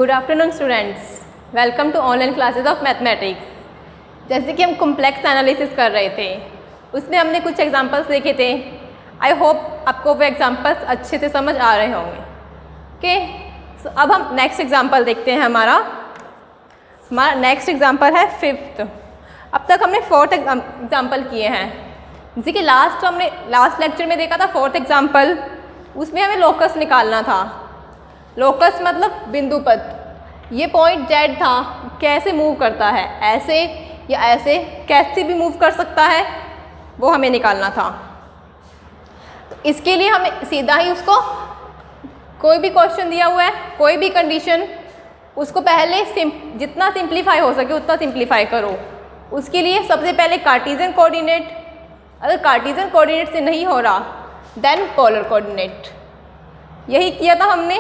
Good afternoon students, welcome to online classes of mathematics. जैसे कि हम कॉम्प्लेक्स एनालिसिस कर रहे थे, उसमें हमने कुछ एग्जांपल्स देखे थे। आई होप आपको वो एग्जांपल्स अच्छे से समझ आ रहे होंगे। ओके, अब हम नेक्स्ट एग्जांपल देखते हैं। हमारा नेक्स्ट एग्जांपल है फिफ्थ। अब तक हमने फोर्थ एग्जांपल किए हैं। जैसे कि लास्ट लेक्चर में देखा था फोर्थ एग्जांपल, उसमें हमें लोकस निकालना था। लोकस मतलब बिंदु पद। ये पॉइंट जेड था, कैसे मूव करता है, ऐसे या ऐसे, कैसे भी मूव कर सकता है, वो हमें निकालना था। तो इसके लिए हमें सीधा ही उसको कोई भी क्वेश्चन दिया हुआ है, कोई भी कंडीशन, उसको पहले जितना सिंप्लीफाई हो सके उतना सिंप्लीफाई करो। उसके लिए सबसे पहले कार्टेशियन कोऑर्डिनेट, अगर कार्टेशियन कोऑर्डिनेट से नहीं हो रहा देन पोलर कोऑर्डिनेट। यही किया था हमने।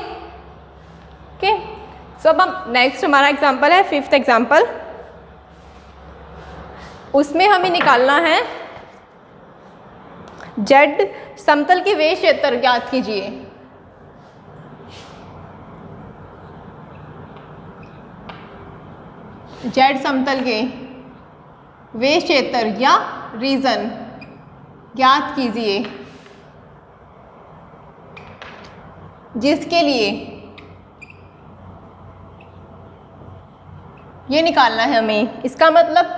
ओके, सो अब हम नेक्स्ट हमारा एग्जांपल है फिफ्थ एग्जांपल। उसमें हमें निकालना है जेड समतल के वे क्षेत्र ज्ञात कीजिए। जेड समतल के वे क्षेत्र या रीजन ज्ञात कीजिए, जिसके लिए ये निकालना है हमें। इसका मतलब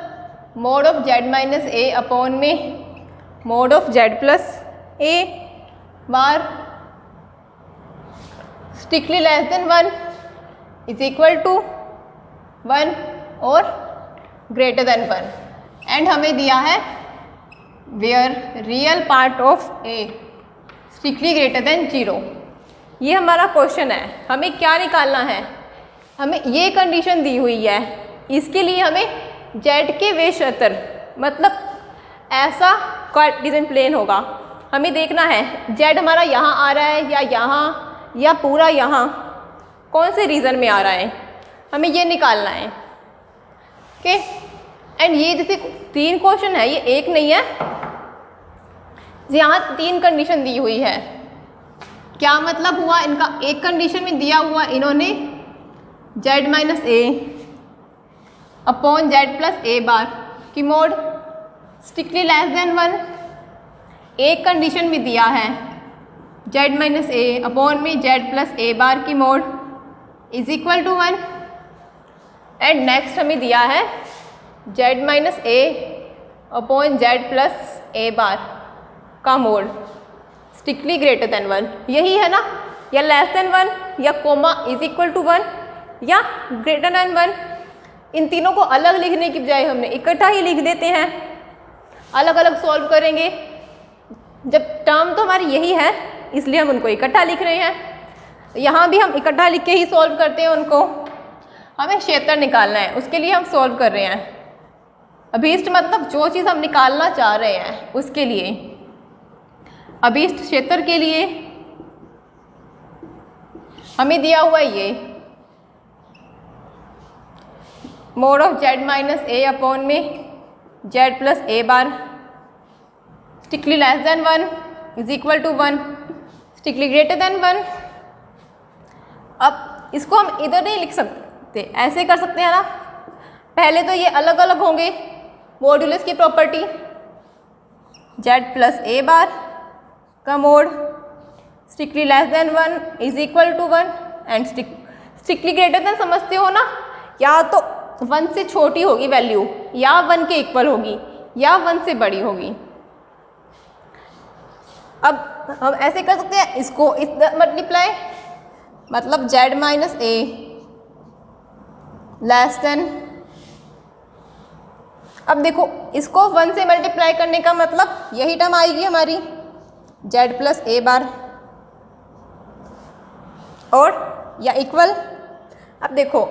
mod of Z minus A upon में mod of Z plus A bar strictly less than 1 is equal to 1 और ग्रेटर देन 1। एंड हमें दिया है where real part of A strictly greater than 0। ये हमारा क्वेश्चन है। हमें क्या निकालना है? हमें ये कंडीशन दी हुई है। इसके लिए हमें जेड के वे क्षेत्र, मतलब ऐसा कार्टेशियन प्लेन होगा, हमें देखना है जेड हमारा यहाँ आ रहा है या यहाँ या पूरा यहाँ, कौन से रीजन में आ रहा है, हमें ये निकालना है। ओके, एंड ये जैसे 3 क्वेश्चन है, ये एक नहीं है। यहाँ 3 कंडीशन दी हुई है। क्या मतलब हुआ इनका? एक कंडीशन में दिया हुआ इन्होंने Z minus A upon Z plus A bar की मोड स्ट्रिक्टली लेस देन 1। एक कंडीशन में दिया है जेड माइनस ए अपॉन में जेड प्लस ए बार की mod is equal to 1। And next हमें दिया है Z minus A upon Z plus A bar का मोड स्ट्रिक्टली ग्रेटर देन 1। यही है ना, या लेस देन 1 या कोमा इज इक्वल टू 1 या ग्रेटर देन 1। इन तीनों को अलग लिखने की बजाय हमने इकट्ठा ही लिख देते हैं। अलग अलग सॉल्व करेंगे, जब टर्म तो हमारी यही है इसलिए हम उनको इकट्ठा लिख रहे हैं। यहाँ भी हम इकट्ठा लिख के ही सॉल्व करते हैं उनको। हमें क्षेत्र निकालना है, उसके लिए हम सॉल्व कर रहे हैं। अभीष्ट मतलब जो चीज़ हम निकालना चाह रहे हैं उसके लिए। अभीष्ट क्षेत्र के लिए हमें दिया हुआ ये mod of Z minus A upon में Z plus A bar strictly less than 1 is equal to 1 strictly greater than 1। अब इसको हम इधर नहीं लिख सकते, ऐसे कर सकते हैं ना। पहले तो ये अलग अलग होंगे, मॉड्यूलस की property Z plus A bar का mod strictly less than 1 is equal to 1 and strictly greater than समझते हो ना, या तो 1 से छोटी होगी वैल्यू, या 1 के इक्वल होगी, या 1 से बड़ी होगी। अब हम ऐसे कर सकते हैं, इसको इस मल्टीप्लाई, मतलब जेड माइनस ए लेस देन, अब देखो इसको 1 से मल्टीप्लाई करने का मतलब यही टर्म आएगी हमारी जेड प्लस ए बार और या इक्वल। अब देखो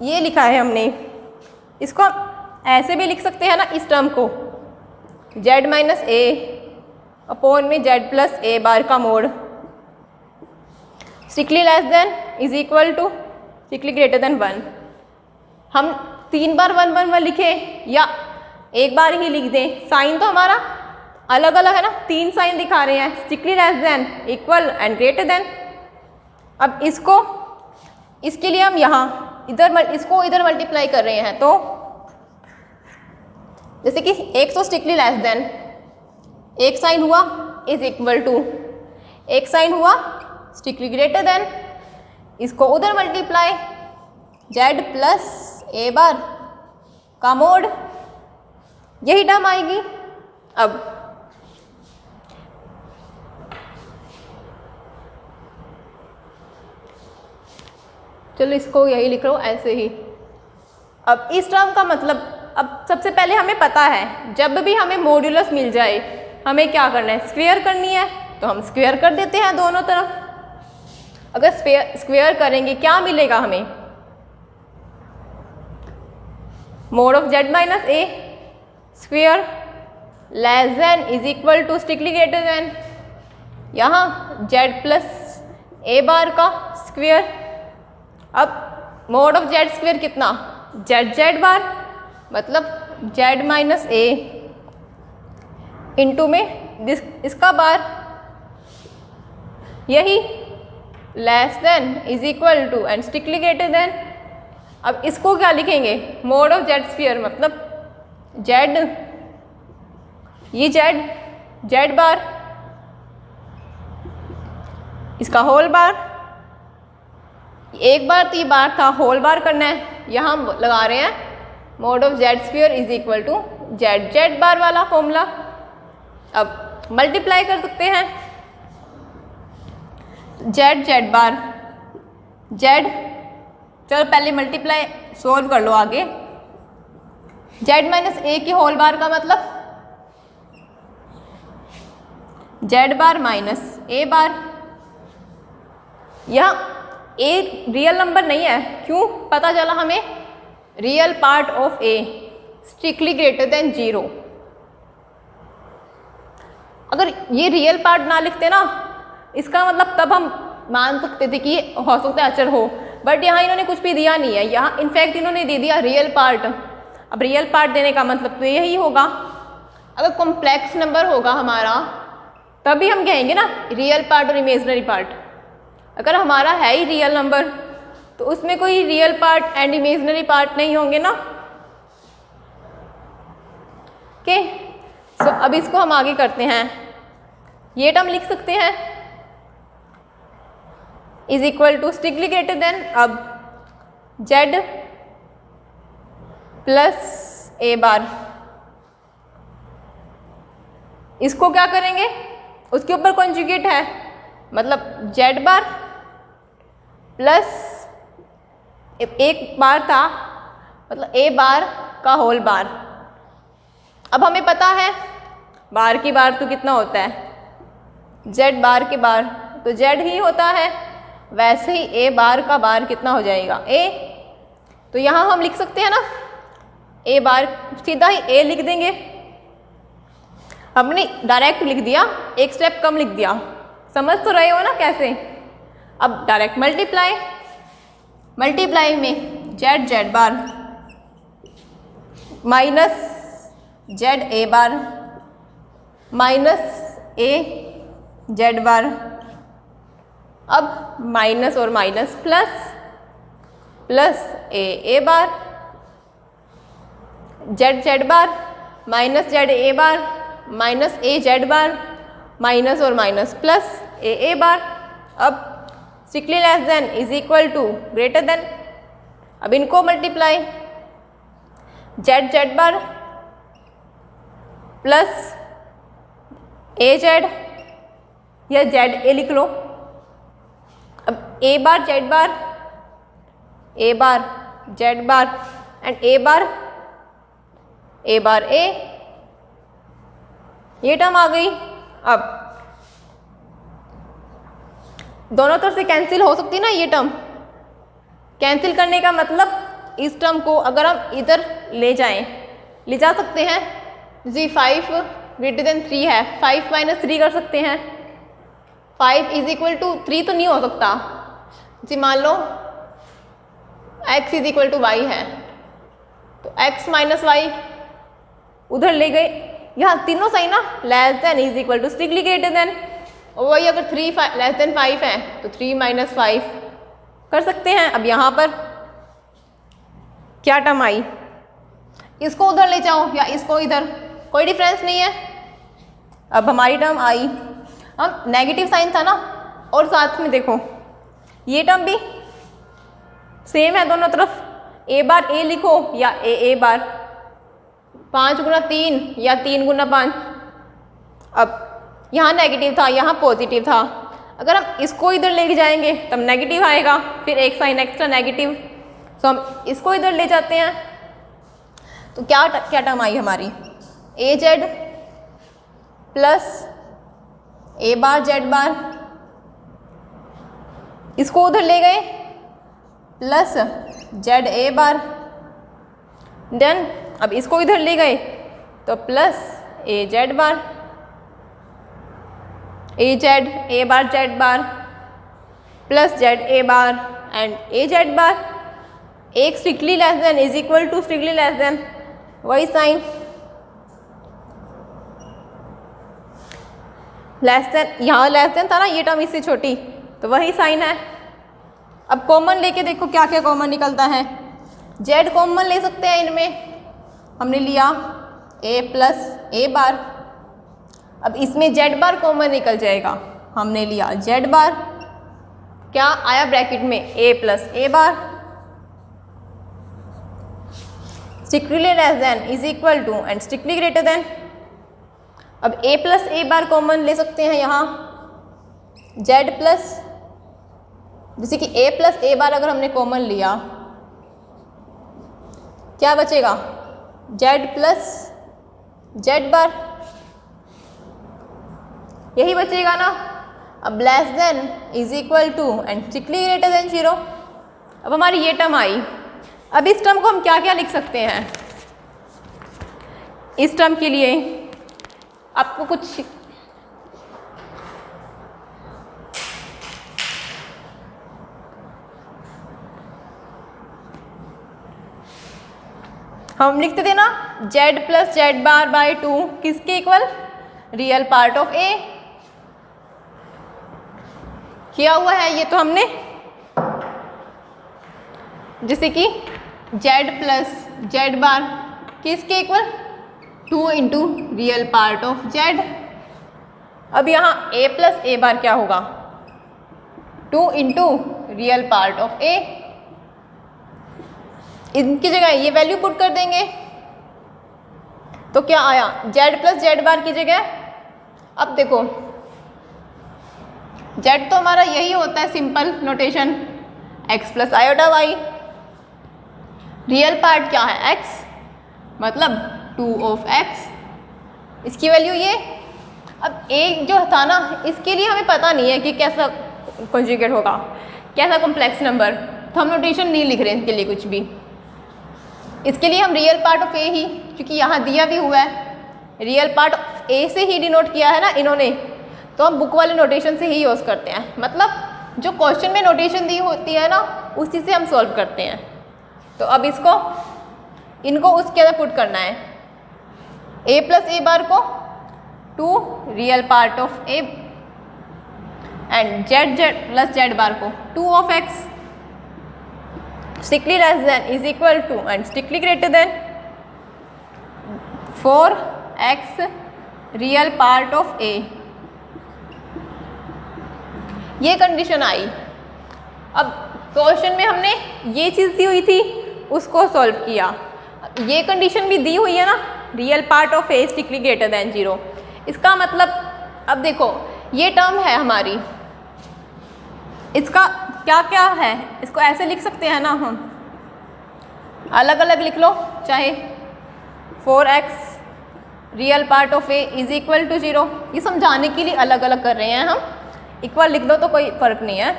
ये लिखा है हमने, इसको हम ऐसे भी लिख सकते हैं ना, इस टर्म को जेड माइनस ए अपॉन में जेड प्लस ए बार का mod strictly less than is equal to strictly greater than 1। हम 3 बार 1 1 1 लिखे या एक बार ही लिख दें, साइन तो हमारा अलग अलग है ना, 3 साइन दिखा रहे हैं, strictly less then, equal and greater than. अब इसको इसके लिए हम यहाँ इसको इधर मल्टीप्लाई कर रहे हैं, तो जैसे कि एक तो स्ट्रिक्टली लेस देन, एक साइन हुआ इज इक्वल टू, एक साइन हुआ स्ट्रिक्टली ग्रेटर देन, इसको उधर multiply z plus A bar का मोड, यही टर्म आएगी। अब चलो इसको यही लिख लो ऐसे ही। अब इस टर्म का मतलब, अब सबसे पहले हमें पता है जब भी हमें मॉड्यूलस मिल जाए हमें क्या करना है, स्क्वायर करनी है, तो हम स्क्वायर कर देते हैं दोनों तरफ। अगर स्क्वायर करेंगे क्या मिलेगा हमें, mod of z minus A square less than is equal to strictly greater than, यहाँ z प्लस ए बार का स्क्वायर। अब मोड ऑफ z स्क्वायर कितना, z बार, मतलब z माइनस ए इंटू में इसका बार, यही less than is equal to and strictly greater than. अब इसको क्या लिखेंगे, मोड ऑफ z स्क्वायर, मतलब z, ये z बार, इसका होल बार, एक बार तो ये बार था, होल बार करना है, यहाँ हम लगा रहे हैं mod of z square is equal to z bar वाला फॉर्मूला। अब मल्टीप्लाई कर सकते हैं, z बार z, चलो पहले मल्टीप्लाई सोल्व कर लो आगे। z माइनस ए की होल बार का मतलब z बार माइनस ए बार, यहाँ ए रियल नंबर नहीं है, क्यों पता चला हमें, real part of A strictly greater than 0। अगर ये रियल पार्ट ना लिखते ना, इसका मतलब तब हम मान सकते थे कि हो सकता है अचर हो, बट यहाँ इन्होंने कुछ भी दिया नहीं है, यहाँ इनफैक्ट इन्होंने दे दिया रियल पार्ट। अब रियल पार्ट देने का मतलब तो यही होगा, अगर कॉम्प्लेक्स नंबर होगा हमारा तभी हम कहेंगे ना रियल पार्ट और इमेजिनरी पार्ट। अगर हमारा है ही रियल नंबर तो उसमें कोई real part and imaginary part नहीं होंगे ना। ओके, सो अब इसको हम आगे करते हैं, ये टर्म लिख सकते हैं is equal to strictly greater than, अब z प्लस ए बार, इसको क्या करेंगे, उसके ऊपर कॉन्जुगेट है, मतलब z बार प्लस एक बार था, मतलब ए बार का होल बार। अब हमें पता है बार की बार तो कितना होता है, z बार के बार तो z ही होता है, वैसे ही ए बार का बार कितना हो जाएगा, a। तो यहाँ हम लिख सकते हैं ना ए बार, सीधा ही a लिख देंगे, हमने डायरेक्ट लिख दिया, एक स्टेप कम लिख दिया, समझ तो रहे हो ना कैसे। अब डायरेक्ट मल्टीप्लाई में z bar minus z A bar minus a z bar, अब माइनस और minus plus A bar, z bar minus z A bar minus a z bar, minus और माइनस प्लस ए बार। अब strictly less than is equal to greater than, अब इनको multiply z bar plus A Z या Z A लिख लो। अब ए bar Z bar and A bar ए, ये term आ गई। अब दोनों तरफ से कैंसिल हो सकती ना ये टर्म, कैंसिल करने का मतलब इस टर्म को अगर हम इधर ले जा सकते हैं, जी 5 ग्रेटर देन 3 है, 5 माइनस 3 कर सकते हैं, 5 इज इक्वल टू 3 तो नहीं हो सकता जी, मान लो x is equal to Y है, तो x माइनस वाई उधर ले गए, यहाँ तीनों सही ना, less than is equal to strictly greater than, और वही अगर 3 लेस देन 5 है तो 3 माइनस 5 कर सकते हैं। अब यहाँ पर क्या टर्म आई, इसको उधर ले जाओ या इसको इधर, कोई डिफरेंस नहीं है। अब हमारी टर्म आई, हम नेगेटिव साइन था ना, और साथ में देखो ये टर्म भी सेम है दोनों तरफ, ए बार ए लिखो या ए बार, 5 गुना 3 या 3 गुना 5। अब यहाँ नेगेटिव था, यहाँ पॉजिटिव था, अगर हम इसको इधर लेके जाएंगे तब नेगेटिव आएगा, फिर एक साइन एक्स्ट्रा नेगेटिव, तो हम इसको इधर ले जाते हैं। तो क्या क्या टर्म आई हमारी, A Z plus A bar Z bar, इसको उधर ले गए plus Z A bar, then अब इसको इधर ले गए तो plus A Z bar, A Z A bar Z bar plus Z A bar and A Z bar. एक strictly less than is equal to strictly less than, वही sign, less than, यहाँ less than था ना, ये term इससे छोटी, तो वही साइन है। अब कॉमन लेके देखो क्या क्या कॉमन निकलता है। जेड कॉमन ले सकते हैं इनमें, हमने लिया ए प्लस ए बार, अब इसमें जेड बार कॉमन निकल जाएगा, हमने लिया जेड बार, क्या आया ब्रैकेट में A plus A bar, strictly less than is equal to and strictly greater than. अब A plus A bar common ले सकते हैं यहाँ, जेड प्लस, जैसे कि ए प्लस ए बार अगर हमने कॉमन लिया, क्या बचेगा, जेड प्लस जेड बार, यही बचेगा ना। अब less than is equal to and strictly greater than 0। अब हमारी ये टर्म आई, अब इस टर्म को हम क्या क्या लिख सकते हैं। इस टर्म के लिए आपको कुछ हम लिखते थे ना, Z plus Z bar by 2 किसके इक्वल, रियल पार्ट ऑफ ए। किया हुआ है ये तो हमने, जैसे कि जेड प्लस जेड बार किसके equal, 2 into real part of Z. अब यहाँ ए प्लस ए बार क्या होगा, 2 इंटू रियल पार्ट ऑफ ए, इनकी जगह ये वैल्यू पुट कर देंगे तो क्या आया, जेड प्लस जेड बार की जगह। अब देखो जेड तो हमारा यही होता है simple notation, X plus iota Y, real part क्या है एक्स, मतलब 2 ऑफ एक्स, इसकी वैल्यू ये। अब एक जो था ना, इसके लिए हमें पता नहीं है कि कैसा कॉन्जुगेट होगा, कैसा कॉम्प्लेक्स नंबर, तो हम नोटेशन नहीं लिख रहे हैं इसके लिए कुछ भी। इसके लिए हम रियल पार्ट ऑफ ए ही, क्योंकि यहाँ दिया भी हुआ है, रियल पार्ट ऑफ ए से ही डिनोट किया है ना इन्होंने, तो हम बुक वाले नोटेशन से ही यूज़ करते हैं। मतलब जो क्वेश्चन में नोटेशन दी होती है ना, उसी से हम सॉल्व करते हैं। तो अब इसको इनको उसके अंदर पुट करना है, ए प्लस ए बार को 2 real part of A and Z Z plus Z bar को 2 of X, strictly less than is equal to and strictly greater than 4x real part of A. ये condition आई। अब question में हमने ये चीज़ दी हुई थी, उसको सॉल्व किया। ये कंडीशन भी दी हुई है ना, real part of A strictly greater than 0। इसका मतलब अब देखो ये टर्म है हमारी, इसका क्या क्या है, इसको ऐसे लिख सकते हैं ना हम, अलग अलग लिख लो, चाहे 4x real part of A is equal to 0। ये समझाने के लिए अलग अलग कर रहे हैं हम, इक्वल लिख दो तो कोई फर्क नहीं है।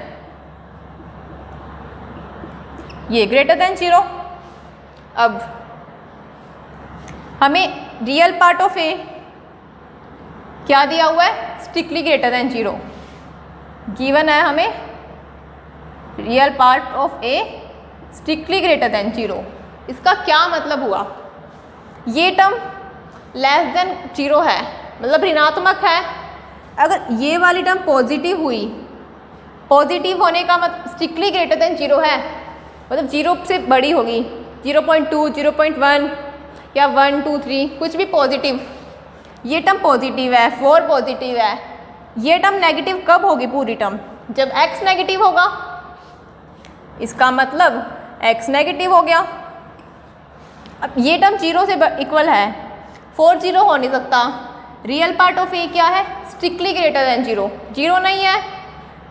ये ग्रेटर देन 0। अब हमें रियल पार्ट ऑफ ए क्या दिया हुआ है, स्ट्रिक्टली ग्रेटर देन 0 गिवन है हमें, real part of A strictly greater than 0। इसका क्या मतलब हुआ, ये टर्म लेस देन 0 है, मतलब ऋणात्मक है। अगर ये वाली टर्म पॉजिटिव हुई, पॉजिटिव होने का मतलब स्ट्रिक्टली ग्रेटर देन 0 है, मतलब 0 से बड़ी होगी, 0.2, 0.1 या 1, 2, 3 कुछ भी पॉजिटिव। ये टर्म पॉजिटिव है, 4 पॉजिटिव है। ये टर्म नेगेटिव कब होगी पूरी टर्म? जब x नेगेटिव होगा। इसका मतलब x नेगेटिव हो गया। अब ये टर्म 0 से इक्वल है, 4 0 हो नहीं सकता। रियल पार्ट ऑफ ए क्या है? स्ट्रिक्टली ग्रेटर देन 0, 0 नहीं है,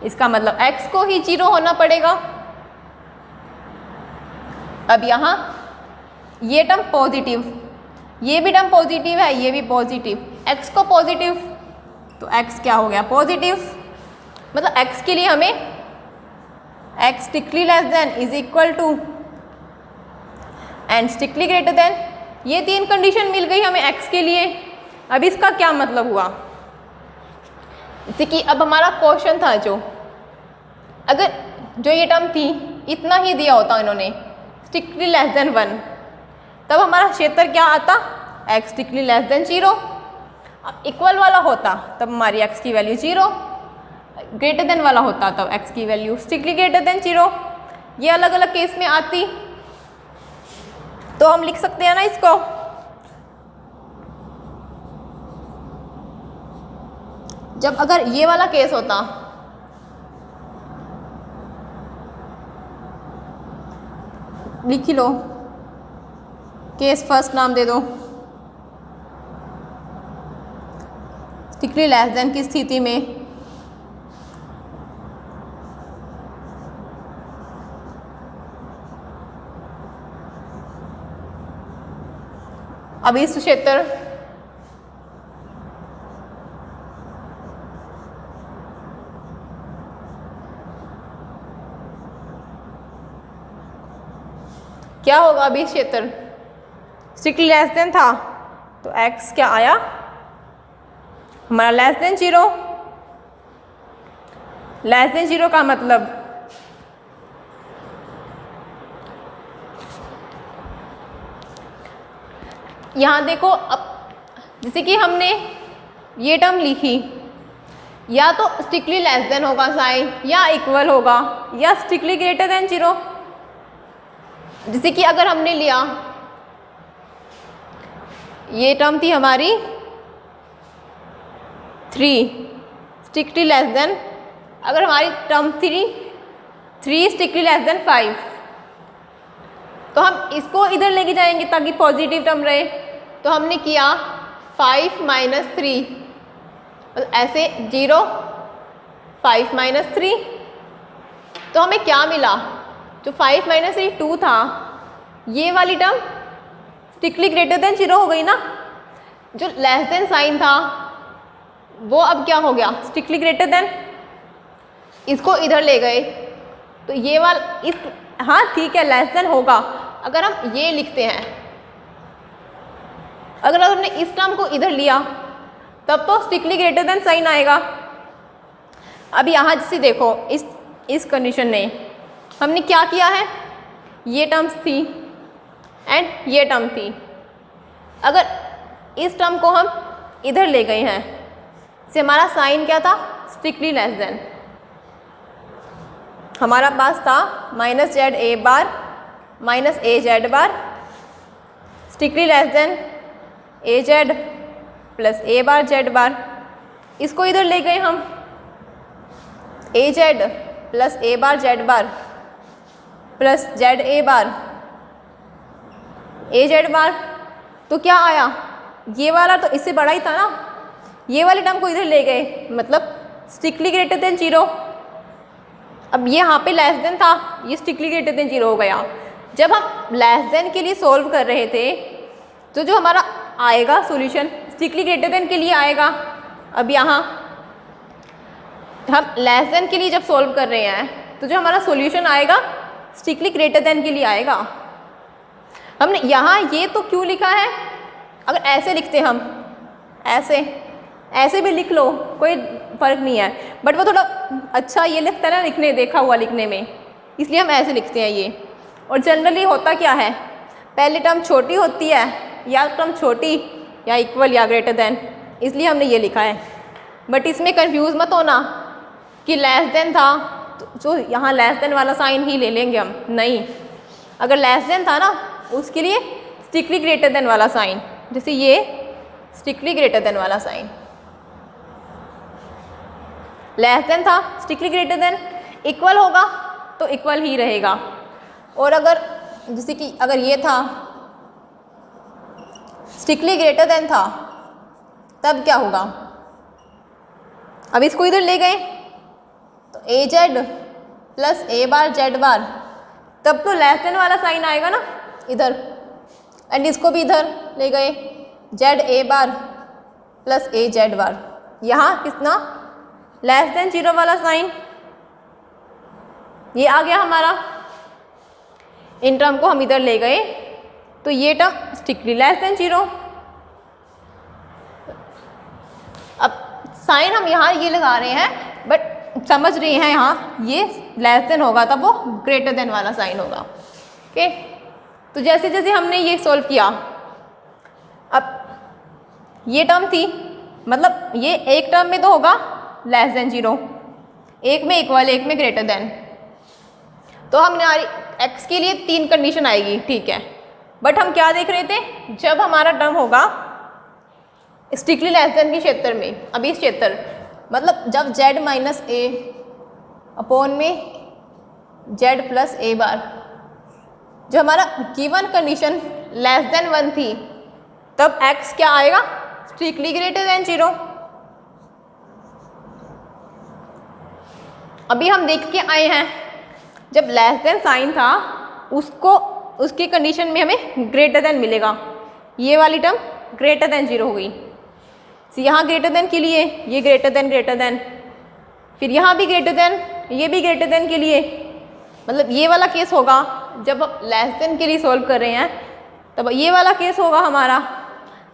इसका मतलब x को ही 0 होना पड़ेगा। अब यहाँ ये टर्म पॉजिटिव, ये भी टर्म पॉजिटिव है, ये भी पॉजिटिव, x को पॉजिटिव, तो x क्या हो गया? पॉजिटिव। मतलब x के लिए हमें x strictly less than is equal to and strictly greater than, ये 3 कंडीशन मिल गई हमें x के लिए। अब इसका क्या मतलब हुआ? जैसे कि अब हमारा क्वेश्चन था अगर जो ये टर्म थी इतना ही दिया होता इन्होंने, स्ट्रिक्टली लेस देन 1, तब हमारा क्षेत्र क्या आता? x strictly less then 0। अब इक्वल वाला होता तब हमारी x की वैल्यू 0, ग्रेटर देन वाला होता तब x की वैल्यू स्ट्रिक्टली ग्रेटर देन 0। ये अलग अलग केस में आती, तो हम लिख सकते हैं ना इसको, जब अगर ये वाला केस होता, लिख लो, केस फर्स्ट नाम दे दो, स्ट्रिक्टली लेस देन की स्थिति में अब इस क्षेत्र क्या होगा? अभी क्षेत्र स्ट्रिक्टली लेस देन था तो x क्या आया हमारा? Less than 0। लेस देन 0 का मतलब यहाँ देखो, अब जैसे कि हमने ये टर्म लिखी, या तो स्ट्रिक्टली लेस देन होगा साइन, या इक्वल होगा, या स्ट्रिक्टली ग्रेटर देन 0। जैसे कि अगर हमने लिया, ये टर्म थी हमारी 3 स्ट्रिक्टली लेस देन, अगर हमारी टर्म थी 3 स्ट्रिक्टली लेस देन 5, तो हम इसको इधर लेके जाएंगे ताकि पॉजिटिव टर्म रहे। तो हमने किया 5 माइनस 3, ऐसे 0 5 माइनस 3, तो हमें क्या मिला? जो 5 माइनस 3 2 था, ये वाली टर्म स्ट्रिक्टली ग्रेटर देन 0 हो गई ना। जो लेस देन साइन था वो अब क्या हो गया? Strictly greater then. इसको इधर ले गए तो ये वाला इस, हाँ ठीक है लेस देन होगा। अगर हम ये लिखते हैं, अगर हमने इस टर्म को इधर लिया तब तो स्ट्रिक्टली ग्रेटर देन साइन आएगा। अब यहाँ जैसे देखो, इस कंडीशन में हमने क्या किया है, ये टर्म्स थी एंड ये टर्म थी, अगर इस टर्म को हम इधर ले गए हैं, से हमारा साइन क्या था? Strictly less than. हमारा पास था minus Z A bar minus A Z bar, strictly less than A Z plus A bar Z bar. इसको इधर ले गए हम, A Z plus A bar Z bar plus Z A bar A Z bar, तो क्या आया? ये वाला तो इससे बड़ा ही था ना, ये वाले टर्म को इधर ले गए, मतलब स्ट्रिक्टली ग्रेटर देन 0। अब ये यहाँ पे लेस देन था, ये स्ट्रिक्टली ग्रेटर देन 0 हो गया। जब हम लेस देन के लिए सॉल्व कर रहे थे तो जो हमारा आएगा सॉल्यूशन स्ट्रिक्टली ग्रेटर देन के लिए आएगा। अब यहाँ हम लेस देन के लिए जब सॉल्व कर रहे हैं तो जो हमारा सॉल्यूशन आएगा स्ट्रिक्टली ग्रेटर देन के लिए आएगा। हमने यहाँ ये तो क्यों लिखा है? अगर ऐसे लिखते हम, ऐसे भी लिख लो, कोई फ़र्क नहीं है, बट वो थोड़ा अच्छा ये लगता है ना लिखने, देखा हुआ लिखने में, इसलिए हम ऐसे लिखते हैं ये। और जनरली होता क्या है, पहले टर्म छोटी होती है, या टर्म छोटी या इक्वल या ग्रेटर देन, इसलिए हमने ये लिखा है। बट इसमें कंफ्यूज मत होना कि लेस देन था तो यहाँ लेस देन वाला साइन ही ले लेंगे हम। नहीं, अगर लेस देन था ना उसके लिए स्ट्रिक्टली ग्रेटर देन वाला साइन, जैसे ये स्ट्रिक्टली ग्रेटर देन वाला साइन, लेस देन था स्ट्रिक्टली ग्रेटर देन, इक्वल होगा तो इक्वल ही रहेगा। और अगर जैसे कि अगर ये था स्ट्रिक्टली ग्रेटर देन था तब क्या होगा, अब इसको इधर ले गए तो ए Z plus A bar Z बार, तब तो लेस देन वाला साइन आएगा ना इधर, एंड इसको भी इधर ले गए Z A bar plus A Z bar, यहाँ कितना लेस देन 0 वाला साइन, ये आ गया हमारा। इन टर्म को हम इधर ले गए तो ये टर्म स्ट्रिक्टली लेस देन 0। अब साइन हम यहाँ ये लगा रहे हैं बट समझ रहे हैं यहाँ ये लेस देन होगा तब वो ग्रेटर देन वाला साइन होगा। ओके, तो जैसे जैसे हमने ये सॉल्व किया, अब ये टर्म थी, मतलब ये एक टर्म में तो होगा लेस देन 0, एक में इक्वल, एक में ग्रेटर देन, तो हमारी x के लिए 3 कंडीशन आएगी, ठीक है। बट हम क्या देख रहे थे, जब हमारा टर्म होगा स्ट्रिक्टली लेस देन के क्षेत्र में, अभी इस क्षेत्र मतलब जब z माइनस ए अपॉन में z प्लस ए बार, जो हमारा गिवन कंडीशन लेस देन 1 थी, तब x क्या आएगा स्ट्रिक्टली ग्रेटर देन 0। अभी हम देख के आए हैं जब लेस देन साइन था उसको उसकी कंडीशन में हमें ग्रेटर देन मिलेगा, ये वाली टर्म ग्रेटर देन 0 हो गई। यहाँ ग्रेटर देन के लिए ये ग्रेटर देन, फिर यहाँ भी ग्रेटर देन, ये भी ग्रेटर देन के लिए, मतलब ये वाला केस होगा जब हम लेस देन के लिए सॉल्व कर रहे हैं, तब ये वाला केस होगा हमारा।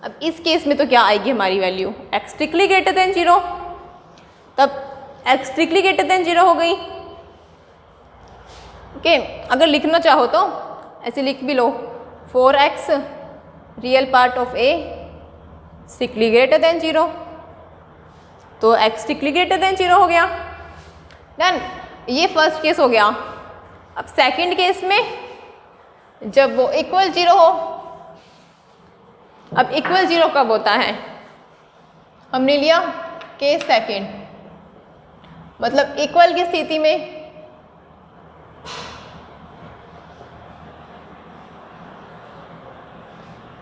अब इस केस में तो क्या आएगी हमारी value x strictly greater than 0, तब x स्ट्रिक्टली ग्रेटर देन 0 हो गई। ओके, अगर लिखना चाहो तो ऐसे लिख भी लो 4x real part of a strictly greater than 0, तो x स्ट्रिक्टली ग्रेटर देन 0 हो गया। डन, ये फर्स्ट केस हो गया। अब सेकंड केस में जब वो इक्वल 0 हो, अब इक्वल 0 कब होता है, हमने लिया केस सेकंड, मतलब इक्वल की स्थिति में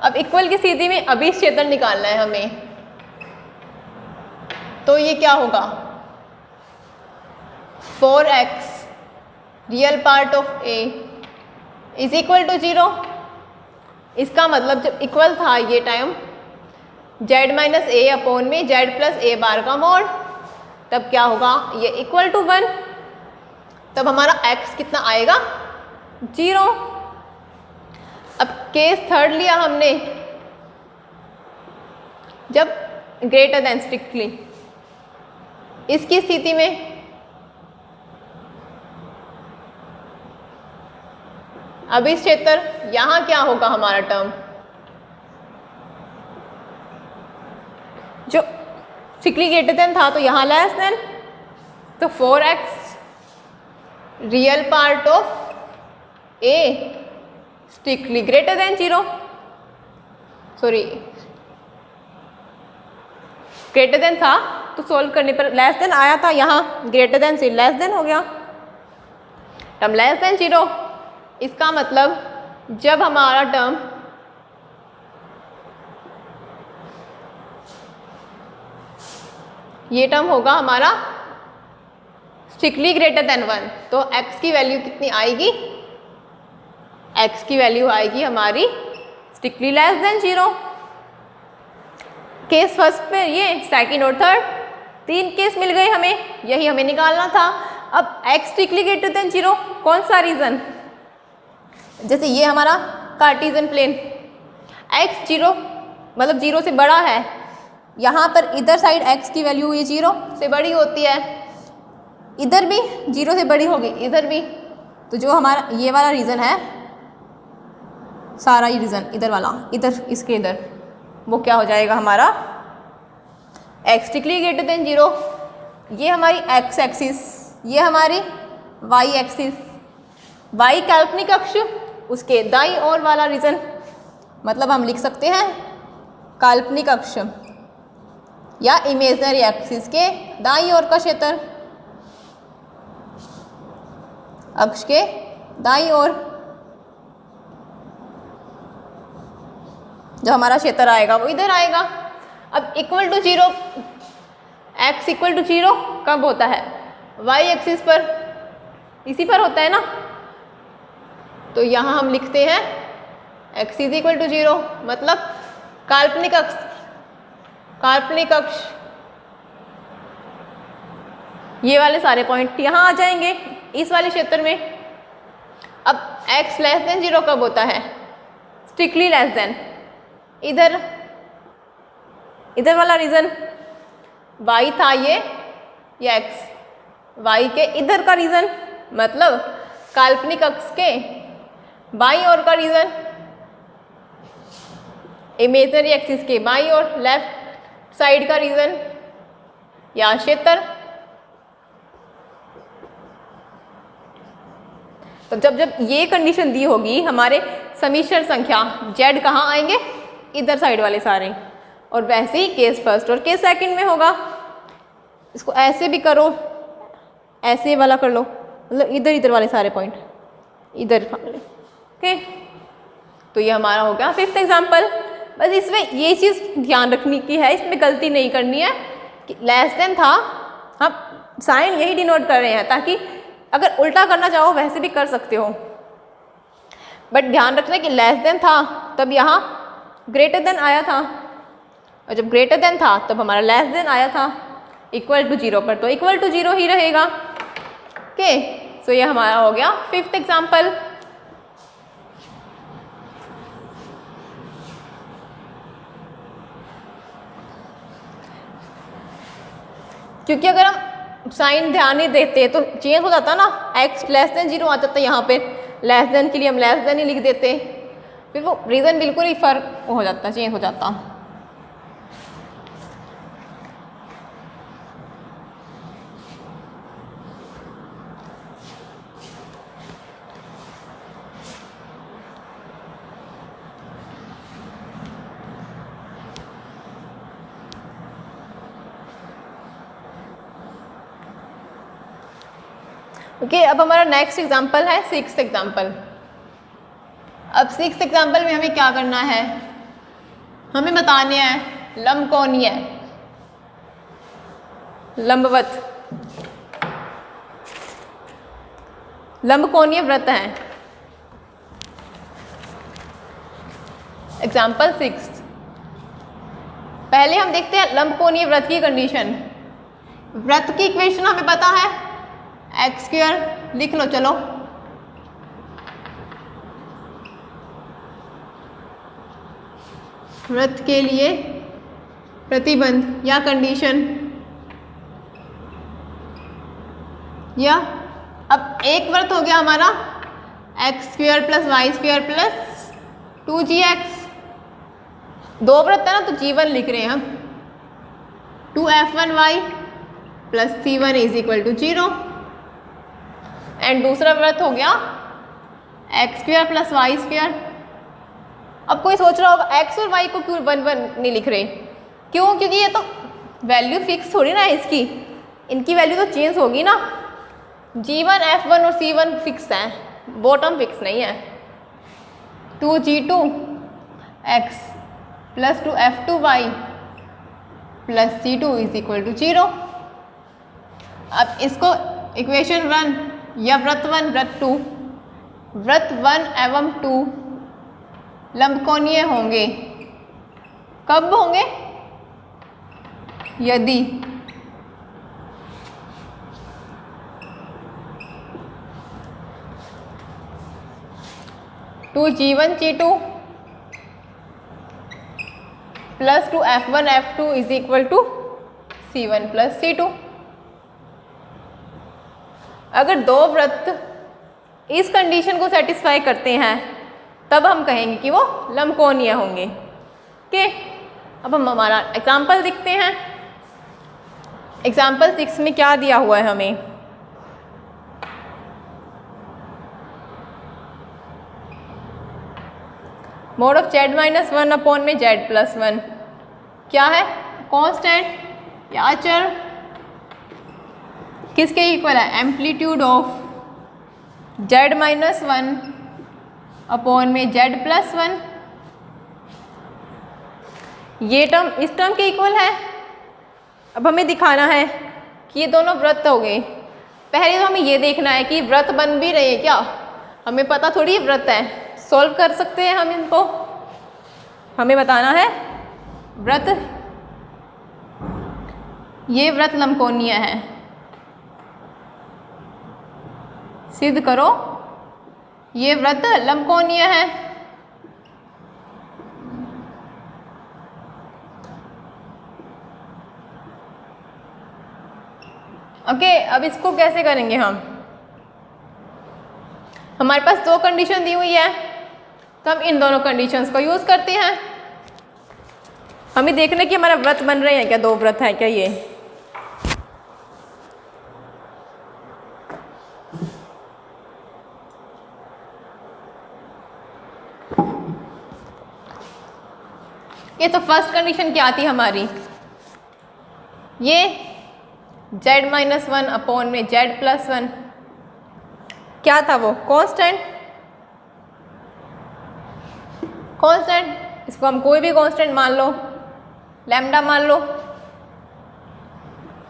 अब इक्वल की स्थिति में अभी क्षेत्र निकालना है हमें, तो ये क्या होगा 4x real part of a is equal to 0। इसका मतलब जब इक्वल था ये time z minus A upon में z प्लस ए बार का मॉड, तब क्या होगा ये इक्वल टू 1, तब हमारा x कितना आएगा 0। अब केस थर्ड लिया हमने जब ग्रेटर देन स्ट्रिक्टली, इसकी स्थिति में अब इस क्षेत्र यहाँ क्या होगा हमारा टर्म, जो स्ट्रिक्टली ग्रेटर देन था तो यहाँ लेस देन, तो 4x real part of a strictly greater than 0, sorry greater than था तो सोल्व करने पर लेस देन आया था, यहाँ ग्रेटर देन से लेस देन हो गया, टर्म लेस देन 0। इसका मतलब जब हमारा टर्म ये टर्म होगा हमारा स्ट्रिक्टली ग्रेटर देन 1, तो x की वैल्यू कितनी आएगी, x की वैल्यू आएगी हमारी strictly less then 0। Case first पे ये, सेकंड और थर्ड 3 केस मिल गए हमें, यही हमें निकालना था। अब x स्ट्रिक्टली ग्रेटर देन 0, कौन सा रीज़न, जैसे ये हमारा कार्टेशियन प्लेन x 0 मतलब 0 से बड़ा है, यहाँ पर इधर साइड x की वैल्यू ये 0 से बड़ी होती है, इधर भी 0 से बड़ी होगी, इधर भी, तो जो हमारा ये वाला रीज़न है, सारा ही रीज़न इधर वाला, इधर इसके इधर, वो क्या हो जाएगा हमारा x स्ट्रिक्टली ग्रेटर देन 0। ये हमारी x एक्सिस, ये हमारी वाई एक्सिस, वाई काल्पनिक अक्ष, उसके दाईं ओर वाला रीजन, मतलब हम लिख सकते हैं काल्पनिक अक्ष या इमेजनरी एक्सिस के दाईं ओर का क्षेत्र, अक्ष के दाईं ओर जो हमारा क्षेत्र आएगा वो इधर आएगा। अब equal to 0, X equal to 0 कब होता है? वाई एक्सिस पर, इसी पर होता है ना। तो यहाँ हम लिखते हैं एक्स इज इक्वल टू 0, मतलब काल्पनिक अक्ष, काल्पनिक अक्ष, ये वाले सारे पॉइंट यहाँ आ जाएंगे इस वाले क्षेत्र में। अब x लेस देन 0 कब होता है? स्ट्रिक्टली लेस देन, इधर इधर वाला रीजन y था ये x, y के इधर का रीजन, मतलब काल्पनिक अक्ष के बाईं ओर का रीजन, इमेजनरी एक्सिस के बाईं ओर लेफ्ट साइड का रीजन या क्षेत्र। तो जब जब ये कंडीशन दी होगी, हमारे समिश्र संख्या z कहाँ आएंगे? इधर साइड वाले सारे। और वैसे ही केस फर्स्ट और केस सेकंड में होगा। इसको ऐसे भी करो, ऐसे वाला कर लो, मतलब इधर इधर वाले सारे पॉइंट इधर वाले। ओके, तो ये हमारा हो गया 5th एग्जाम्पल। बस इसमें ये चीज़ ध्यान रखने की है, इसमें गलती नहीं करनी है कि लेस देन था, हम साइन यही डिनोट कर रहे हैं, ताकि अगर उल्टा करना चाहो वैसे भी कर सकते हो, बट ध्यान रखना कि लेस देन था तब यहाँ ग्रेटर देन आया था, और जब ग्रेटर देन था तब हमारा लेस देन आया था इक्वल टू 0 पर, तो इक्वल टू 0 ही रहेगा। ओके, सो ये हमारा हो गया 5th एग्जाम्पल। क्योंकि अगर हम साइन ध्यान नहीं देते तो चेंज हो जाता ना, x लेस देन 0 आ जाता है, यहाँ पे लेस देन के लिए हम लेस देन ही लिख देते, फिर वो रीज़न बिल्कुल ही फर्क हो जाता, चेंज हो जाता। ओके, अब हमारा नेक्स्ट एग्जाम्पल है 6th एग्जाम्पल। अब 6th एग्जाम्पल में हमें क्या करना है? हमें बताने हैं लंबकोणीय, लंबवत, लंबकोणीय वृत्त है। एग्जाम्पल 6, पहले हम देखते हैं लंबकोणीय वृत्त की कंडीशन। वृत्त की इक्वेशन हमें पता है, एक्स स्क्वायर लिख लो, चलो वृत्त के लिए प्रतिबंध या कंडीशन, या अब एक वृत्त हो गया हमारा X square plus Y square plus 2gx, दो वृत्त है ना, तो g1 लिख रहे हैं हम, 2f1y plus c1 is equal to 0। And दूसरा वृत्त हो गया X square plus Y square. अब कोई सोच रहा होगा एक्स और वाई को क्यों 1 1 नहीं लिख रहे? क्यों? क्योंकि ये तो वैल्यू फिक्स थोड़ी ना है इसकी, इनकी वैल्यू तो चेंज होगी ना। g1 f1 और c1 फिक्स है, बॉटम फिक्स नहीं है। 2g2 x plus 2f2y plus c2 is equal to 0। अब इसको इक्वेशन 1 या वृत्त 1 वृत्त 2, वृत्त 1 एवं 2 लंबकोणीय होंगे। कब होंगे? यदि two g1 g2 plus 2f1 f2 is equal to c1 plus c2। अगर दो वृत्त इस कंडीशन को सेटिस्फाई करते हैं तब हम कहेंगे कि वो लंबकोणीय होंगे। ओके, अब हम हमारा एग्जाम्पल देखते हैं। एग्जाम्पल 6 में क्या दिया हुआ है हमें? Mod of Z minus one upon में जेड प्लस वन क्या है, कांस्टेंट या अचर, किसके इक्वल है, amplitude of Z minus one upon में जेड प्लस वन। ये टर्म इस टर्म के इक्वल है। अब हमें दिखाना है कि ये दोनों वृत्त हो गए। पहले तो हमें ये देखना है कि वृत्त बन भी रहे हैं क्या, हमें पता थोड़ी वृत्त है, सॉल्व कर सकते हैं हम इनको। हमें बताना है वृत्त, ये वृत्त लंबकोणीय है, सिद्ध करो ये वृत्त लंबकोणीय है। ओके, अब इसको कैसे करेंगे हम, हमारे पास दो कंडीशन दी हुई है तो हम इन दोनों कंडीशंस को यूज करते हैं। हमें देखना कि हमारा वृत्त बन रहे हैं क्या, दो वृत्त हैं क्या ये तो फर्स्ट कंडीशन क्या आती है हमारी, ये z माइनस वन अपॉन में z प्लस वन क्या था वो, कांस्टेंट। इसको हम कोई भी कांस्टेंट मान लो, लैम्डा मान लो,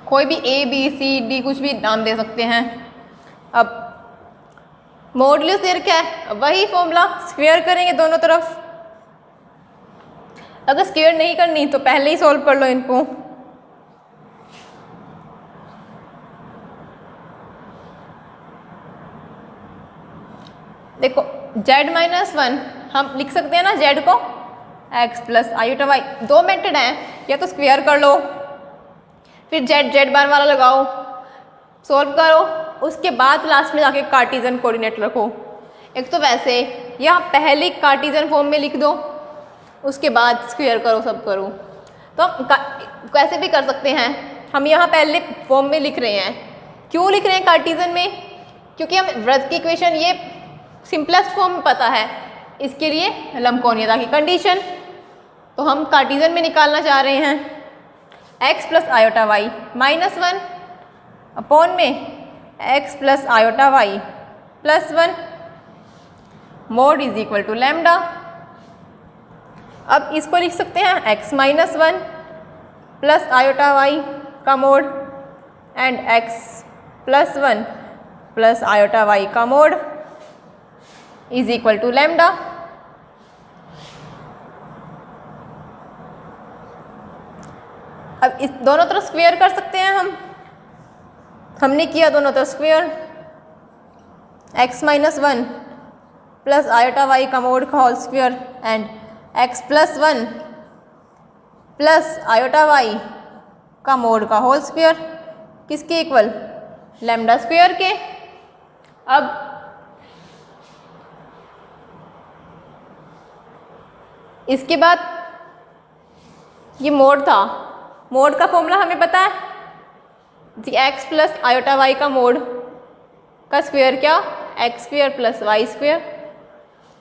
कोई भी a b c d कुछ भी नाम दे सकते हैं। अब मॉडुलस देर क्या है, वही फॉर्मूला, स्क्वायर करेंगे दोनों तरफ। अगर स्क्वायर नहीं करनी तो पहले ही सॉल्व कर लो इनको। देखो z माइनस वन हम लिख सकते हैं ना z को x प्लस आयोटा y, दो मेथड हैं, या तो स्क्वायर कर लो फिर z बार वाला लगाओ, सॉल्व करो, उसके बाद लास्ट में जाके कार्टेशियन कोऑर्डिनेट रखो। एक तो वैसे या पहले कार्टेशियन फॉर्म में लिख दो, उसके बाद स्क्वायर करो, सब करो। तो हम कैसे भी कर सकते हैं, हम यहाँ पहले फॉर्म में लिख रहे हैं। क्यों लिख रहे हैं कार्टेशियन में, क्योंकि हम वृत्त की इक्वेशन ये सिंपलेस्ट फॉर्म में पता है, इसके लिए लंबकोणीयता की कंडीशन तो हम कार्टेशियन में निकालना चाह रहे हैं। x plus iota Y minus one upon में x plus iota Y plus one mod is equal to lambda. अब इसको लिख सकते हैं x minus one plus iota Y का mod and x plus one plus iota Y का mod is equal to lambda. अब इस दोनों तरफ स्क्वायर कर सकते हैं हमने किया दोनों तरफ square, x minus one plus iota Y का मोड का whole square and x plus one plus iota Y का मोड का होल स्क्वायर किसके इक्वल, लैम्डा स्क्वायर के। अब इसके बाद ये मोड था, मोड का फॉर्मूला हमें पता है, x प्लस आयोटा वाई का मोड का स्क्वायर क्या, X square plus Y square.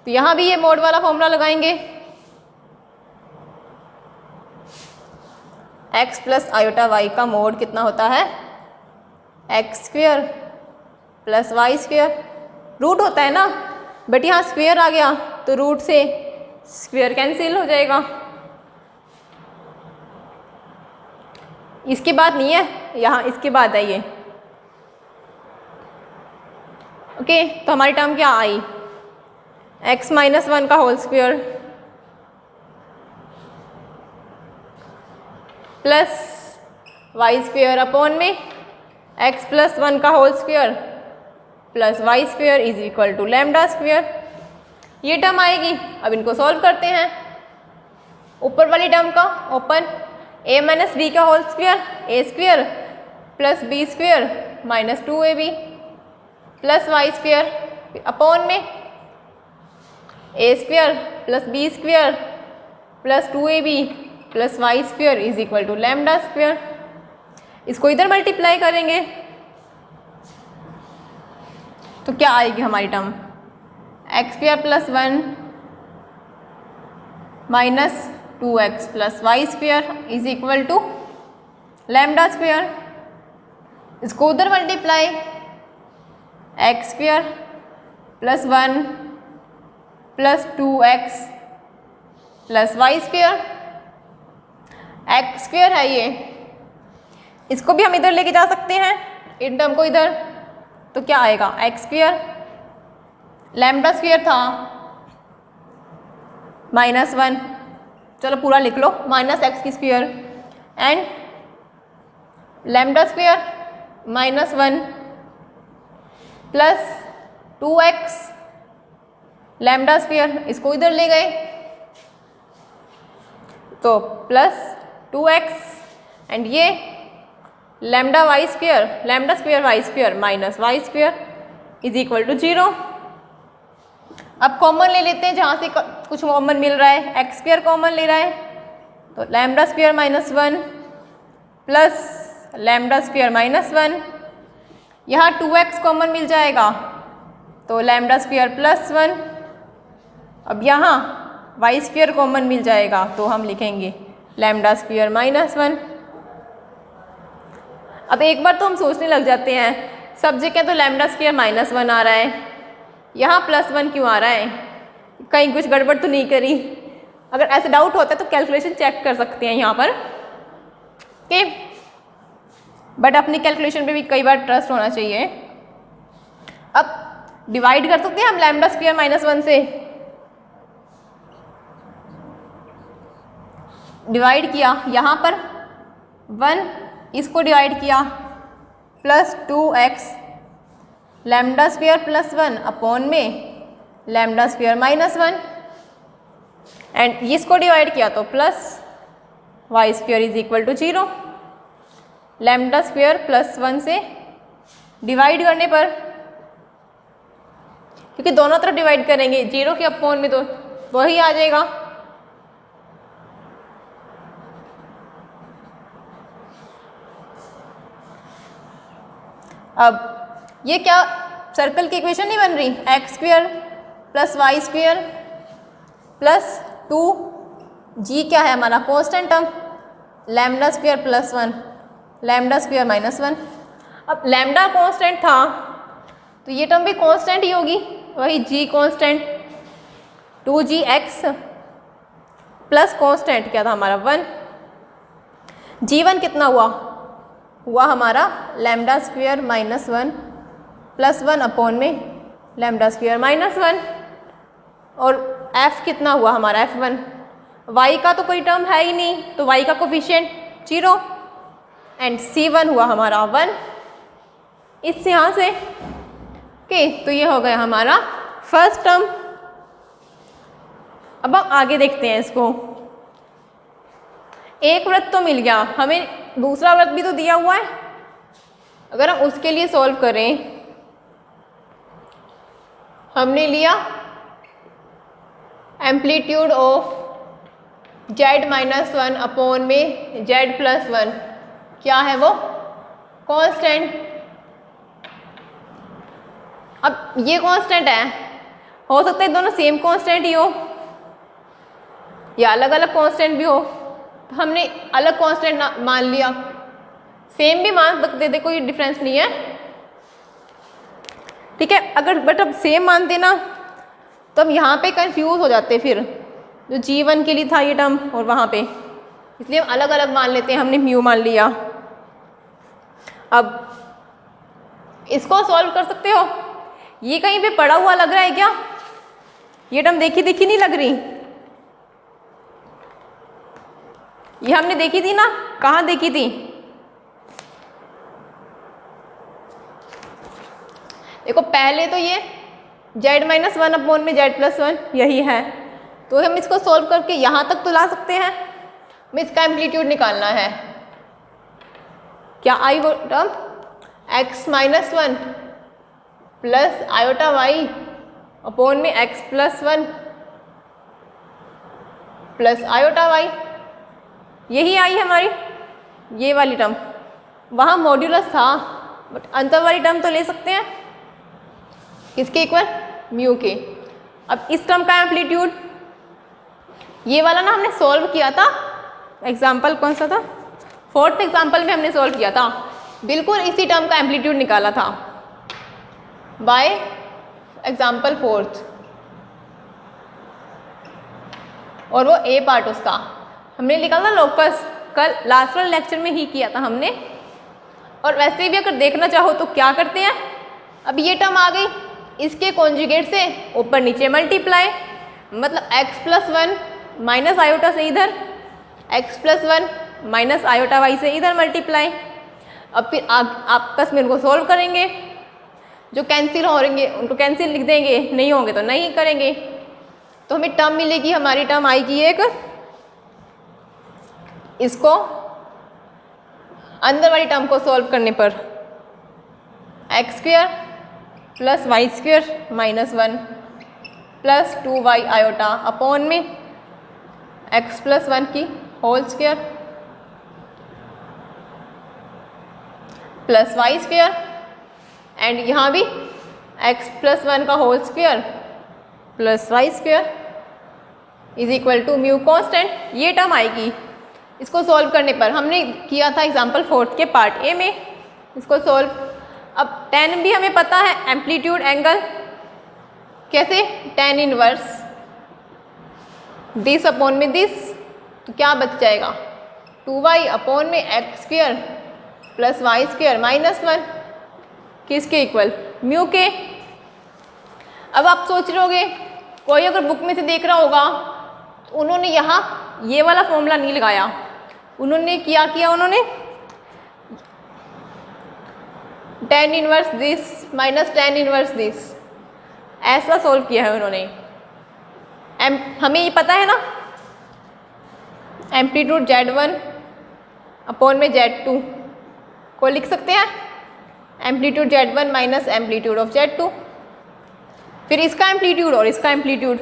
तो यहाँ भी ये मोड वाला फॉर्मूला लगाएंगे, x प्लस आयोटा वाई का मोड कितना होता है, X square plus Y square, root होता है ना, बट यहाँ स्क्वायर आ गया तो रूट से स्क्वायर कैंसिल हो जाएगा। इसके बाद नहीं है, यहाँ इसके बाद है ये। ओके, तो हमारी टर्म क्या आई, x माइनस वन का whole square plus Y square upon में x प्लस वन का whole square plus Y square is equal to lambda square. ये टर्म आएगी। अब इनको सॉल्व करते हैं। ऊपर वाली टर्म का ओपन, a माइनस बी का whole square, A square plus B square minus 2ab plus Y square upon में A square plus B square plus 2ab plus Y square is equal to lambda square. इसको इधर multiply करेंगे तो क्या आएगी हमारी term, X square plus one minus 2x plus Y square is equal to lambda square. इसको उधर multiply, X square plus 1 plus 2x plus Y square, X square है ये, इसको भी हम इधर लेके जा सकते हैं इन टर्म को इधर, तो क्या आएगा एक्स स्क्वेयर, लैम्डा स्क्वेयर था माइनस 1, चलो पूरा लिख लो, माइनस एक्स की square and lambda square minus 1 plus 2x lambda square, इसको इधर ले गए तो प्लस 2x एंड ये lambda Y square, lambda square Y square minus Y square is equal to 0। अब कॉमन ले लेते हैं, जहाँ से कुछ कॉमन मिल रहा है, एक्स स्क्वेयर कॉमन ले रहा है तो lambda square minus 1 plus lambda square minus 1, यहाँ 2x कॉमन मिल जाएगा तो लैम्डा स्क्वेयर प्लस 1, अब यहाँ वाई स्क्वेयर कॉमन मिल जाएगा तो हम लिखेंगे लैम्डा स्क्वेयर माइनस 1। अब एक बार तो हम सोचने लग जाते हैं, सब जगह तो लैम्डा स्क्वेयर माइनस 1 आ रहा है, यहाँ प्लस 1 क्यों आ रहा है, कहीं कुछ गड़बड़ तो नहीं करी। अगर ऐसे डाउट होता है तो कैलकुलेशन चेक कर सकते हैं यहाँ पर ओके, बट अपनी कैलकुलेशन पे भी कई बार ट्रस्ट होना चाहिए। अब डिवाइड कर सकते हैं हम लैम्डा स्क्वेयर माइनस 1 से, डिवाइड किया यहाँ पर 1, इसको डिवाइड किया plus 2x lambda square plus 1 upon में लैम्डा स्क्वेयर माइनस 1 एंड इसको डिवाइड किया तो plus Y square is equal to 0। Lambda square plus 1 से डिवाइड करने पर, क्योंकि दोनों तरफ डिवाइड करेंगे 0 के अपॉन में तो वही आ जाएगा, अब ये क्या सर्कल की इक्वेशन नहीं बन रही, x square plus Y square plus 2g क्या है हमारा constant term, lambda square plus 1 lambda square minus 1। अब लैम्डा कांस्टेंट था तो ये टर्म भी कांस्टेंट ही होगी, वही g constant 2gx plus constant क्या था हमारा 1, g1 कितना हुआ हमारा lambda square minus 1 plus 1 upon में लैम्डा स्क्वेयर माइनस 1, और f कितना हुआ हमारा f1, y का तो कोई टर्म है ही नहीं तो y का कोफिशिएंट 0 एंड c1 हुआ हमारा 1, इससे यहाँ से ओके, तो ये हो गया हमारा फर्स्ट टर्म। अब हम आगे देखते हैं इसको, एक वृत्त तो मिल गया हमें, दूसरा वृत्त भी तो दिया हुआ है, अगर हम उसके लिए सॉल्व करें, हमने लिया amplitude of z minus 1 upon में z प्लस 1, क्या है वो कांस्टेंट। अब ये कांस्टेंट है, हो सकता है दोनों सेम कांस्टेंट ही हो या अलग अलग कांस्टेंट भी हो, तो हमने अलग कांस्टेंट मान लिया, सेम भी मान सकते थे, कोई डिफरेंस नहीं है ठीक है। अगर बट अब सेम मानते ना तो हम यहाँ पे कंफ्यूज हो जाते, फिर जो g1 के लिए था ये टर्म और वहाँ पे, इसलिए हम अलग अलग मान लेते हैं, हमने म्यू मान लिया। अब इसको सॉल्व कर सकते हो, ये कहीं पे पड़ा हुआ लग रहा है क्या, ये टर्म देखी देखी नहीं लग रही, ये हमने देखी थी ना, कहाँ देखी थी, देखो पहले तो ये z माइनस 1 अपॉन में z प्लस 1 यही है, तो हम इसको सॉल्व करके यहाँ तक तो ला सकते हैं, हमें इसका एम्पलीट्यूड निकालना है, क्या आई वो term x minus 1 plus iota y upon में x plus 1 plus iota y, यही आई हमारी ये वाली टर्म, वहाँ मॉड्यूलस था बट अंतर वाली टर्म तो ले सकते हैं, किसके इक्वल म्यू के। अब इस टर्म का एम्पलीट्यूड ये वाला ना हमने सॉल्व किया था, एग्जाम्पल कौन सा था, 4th एग्जाम्पल में हमने सॉल्व किया था, बिल्कुल इसी टर्म का एम्पलीट्यूड निकाला था बाय एग्जाम्पल 4th, और वो ए पार्ट उसका हमने लिखा था लोकस, कल लास्ट वाले लेक्चर में ही किया था हमने। और वैसे भी अगर देखना चाहो तो क्या करते हैं, अब ये टर्म आ गई, इसके कॉन्जुगेट से ऊपर नीचे मल्टीप्लाई, मतलब x+1 माइनस आयोटा से इधर, x+1 माइनस आयोटा वाई से इधर मल्टीप्लाई। अब फिर आपस में उनको सॉल्व करेंगे, जो कैंसिल होंगे उनको कैंसिल लिख देंगे, नहीं होंगे तो नहीं करेंगे, तो हमें टर्म मिलेगी, हमारी टर्म आएगी एक, इसको अंदर वाली टर्म को सॉल्व करने पर x² plus y² minus 1 plus 2y iota upon में x+1 की whole square plus y² and यहाँ भी x+1 का whole square plus y² is equal to mu constant. ये टर्म आएगी इसको सॉल्व करने पर। हमने किया था एग्जाम्पल 4th के पार्ट ए में इसको सॉल्व। अब tan भी हमें पता है, एम्पलीट्यूड एंगल, कैसे, tan इनवर्स दिस अपॉन में दिस, तो क्या बच जाएगा 2y अपॉन में x² प्लस y² माइनस 1, किसके इक्वल, म्यू के। अब आप सोच रहे होगे, कोई अगर बुक में से देख रहा होगा तो उन्होंने यहाँ ये वाला फॉर्मूला नहीं लगाया, उन्होंने क्या किया, उन्होंने tan inverse this minus tan inverse this ऐसा सोल्व किया है उन्होंने। हमें ये पता है ना, एम्पलीट्यूड Z1 अपॉन में Z2 को लिख सकते हैं amplitude Z1 minus amplitude of Z2, फिर इसका एम्पलीट्यूड और इसका एम्पलीट्यूड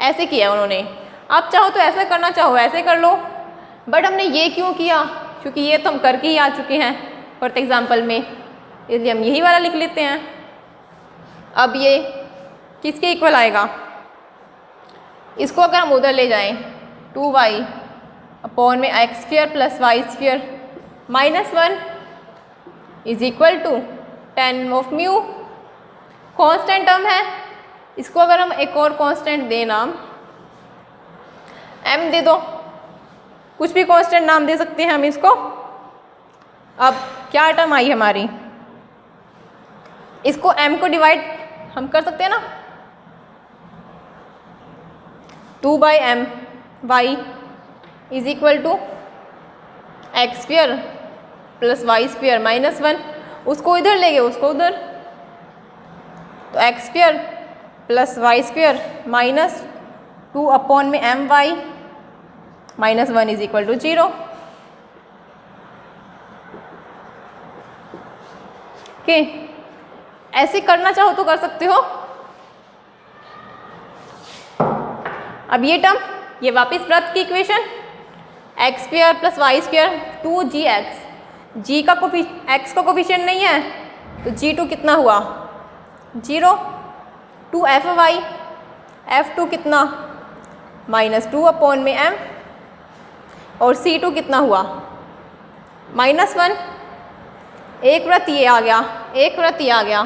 ऐसे किया उन्होंने। आप चाहो तो ऐसे करना, चाहो ऐसे कर लो, बट हमने ये क्यों किया, क्योंकि ये तो हम करके ही आ चुके हैं 4th एग्जाम्पल में, इसलिए हम यही वाला लिख लेते हैं। अब ये किसके इक्वल आएगा, इसको अगर हम उधर ले जाएं 2y अपॉन में x² plus y² minus 1 is equal to tan of mu, constant term है, इसको अगर हम एक और कांस्टेंट दे नाम m दे दो, कुछ भी कांस्टेंट नाम दे सकते हैं हम इसको। अब क्या टर्म आई हमारी, इसको m को डिवाइड हम कर सकते हैं ना, 2/m y is equal to x² plus y² minus 1, उसको इधर ले गए उसको उधर, तो x² plus y² minus 2 upon में my minus 1 is equal to 0। Okay, ऐसे करना चाहो तो कर सकते हो। अब ये टर्म, ये वापस वृत्त की equation x² plus y² 2gx, g का x का कोफिशिएंट नहीं है तो g2 कितना हुआ 0, 2f(y), f2 कितना माइनस 2 अपॉन में m, और c2 कितना हुआ माइनस 1। एक वृत्त ये आ गया, एक वृत्त ये आ गया।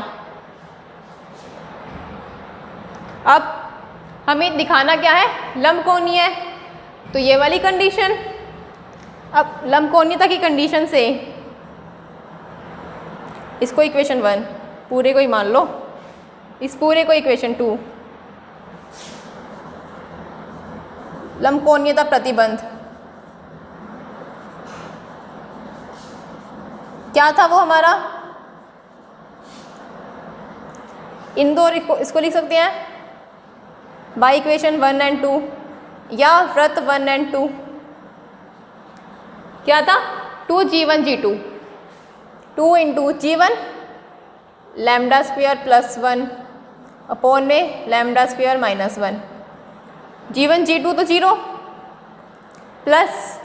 अब हमें दिखाना क्या है, लंबकोणीय, तो ये वाली कंडीशन। अब लंबकोणीयता की कंडीशन से इसको इक्वेशन 1 पूरे को ही मान लो, इस पूरे को इक्वेशन 2, लंबकोणीयता प्रतिबंध क्या था वो हमारा, इन दो इसको लिख सकते हैं बाय इक्वेशन 1 एंड 2, या वृत्त 1 एंड 2 क्या था 2g1 g2, 2 into g1 lambda square plus 1 upon में lambda square minus 1, g1 g2 तो 0 प्लस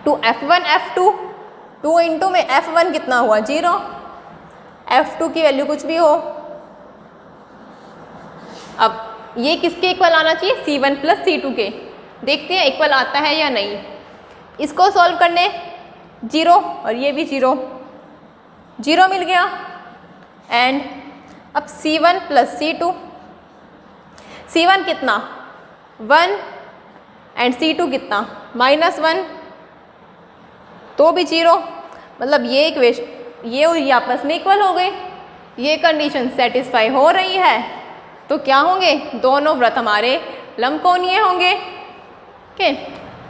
2f1 f2, 2 इंटू में f1 कितना हुआ 0, f2 की वैल्यू कुछ भी हो। अब ये किसके इक्वल आना चाहिए, c1 प्लस c2 के, देखते हैं इक्वल आता है या नहीं। इसको सॉल्व करने 0 और ये भी 0, 0 मिल गया। एंड अब C1 प्लस C2, C1 कितना 1 एंड C2 कितना -1, तो भी 0, मतलब ये इक्वेशन ये और ये आपस में इक्वल हो गए। ये कंडीशन सेटिस्फाई हो रही है तो क्या होंगे, दोनों व्रत हमारे लंबकोणीय होंगे। ओके,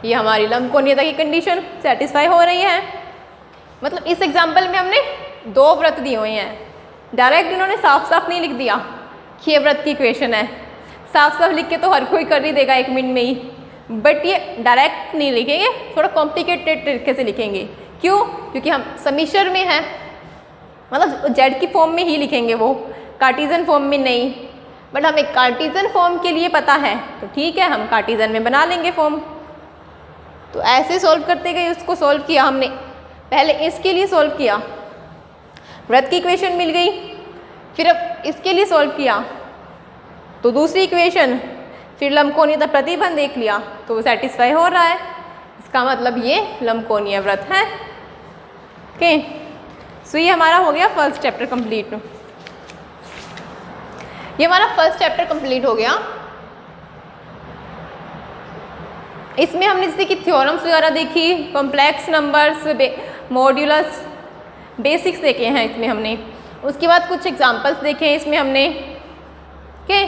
ये हमारी लंबकोणीयता की कंडीशन सेटिस्फाई हो रही है। मतलब इस एग्जाम्पल में हमने 2 व्रत दिए हुए हैं। डायरेक्ट इन्होंने साफ साफ नहीं लिख दिया कि ये व्रत की इक्वेशन है। साफ साफ लिख के तो हर कोई कर ही देगा 1 मिनट में ही, बट ये डायरेक्ट नहीं लिखेंगे, थोड़ा कॉम्प्लिकेटेड तरीके से लिखेंगे। क्यों? क्योंकि हम समीशर में हैं, मतलब जेड की फॉर्म में ही लिखेंगे, वो कार्टिजन फॉर्म में नहीं। बट हमें कार्टिजन फॉर्म के लिए पता है तो ठीक है, हम कार्टिजन में बना लेंगे फॉर्म। तो ऐसे सॉल्व करते गए, उसको सॉल्व किया हमने। पहले इसके लिए सॉल्व किया, व्रत की इक्वेशन मिल गई। फिर अब इसके लिए सॉल्व किया तो दूसरी इक्वेशन, फिर लंबकोणीयता प्रतिबंध देख लिया तो वो सेटिस्फाई हो रहा है। इसका मतलब ये लंबकोणीय व्रत है। ओके, सो ये हमारा हो गया फर्स्ट चैप्टर कंप्लीट। ये हमारा फर्स्ट चैप्टर कंप्लीट हो गया। इसमें हमने जैसे कि थ्योरम्स वगैरह देखी, कॉम्प्लेक्स नंबर्स, मॉड्यूलस, बेसिक्स देखे हैं इसमें हमने। उसके बाद कुछ एग्जांपल्स देखे हैं इसमें हमने। ओके,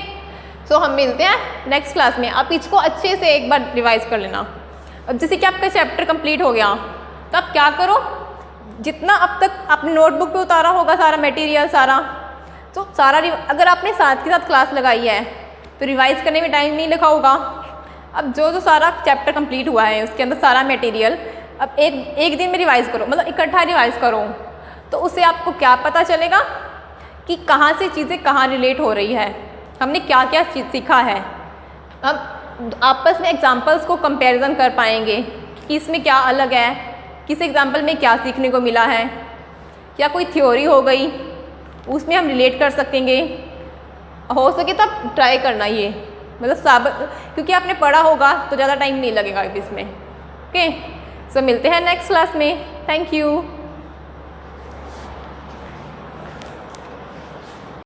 सो हम मिलते हैं नेक्स्ट क्लास में। आप इसको अच्छे से एक बार रिवाइज कर लेना। अब जैसे कि आपका चैप्टर कंप्लीट हो गया तो आप क्या करो, जितना अब तक आपने नोटबुक पे उतारा होगा सारा मटेरियल सारा, तो सारा अगर आपने साथ के साथ क्लास लगाई है तो रिवाइज करने में टाइम नहीं लगा होगा। अब जो सारा चैप्टर कंप्लीट हुआ है उसके अंदर सारा मटेरियल अब एक दिन में रिवाइज करो, मतलब इकट्ठा रिवाइज करो, तो उससे आपको क्या पता चलेगा कि कहाँ से चीज़ें कहाँ रिलेट हो रही है, हमने क्या क्या चीज़ सीखा है। अब आपस में एग्जाम्पल्स को कंपैरिजन कर पाएंगे कि इसमें क्या अलग है, किस एग्जाम्पल में क्या सीखने को मिला है, क्या कोई थ्योरी हो गई उसमें हम रिलेट कर सकेंगे। हो सके तो आप ट्राई करना ये, मतलब साबित, क्योंकि आपने पढ़ा होगा तो ज़्यादा टाइम नहीं लगेगा इसमें। ओके, सो मिलते हैं नेक्स्ट क्लास में। Thank you.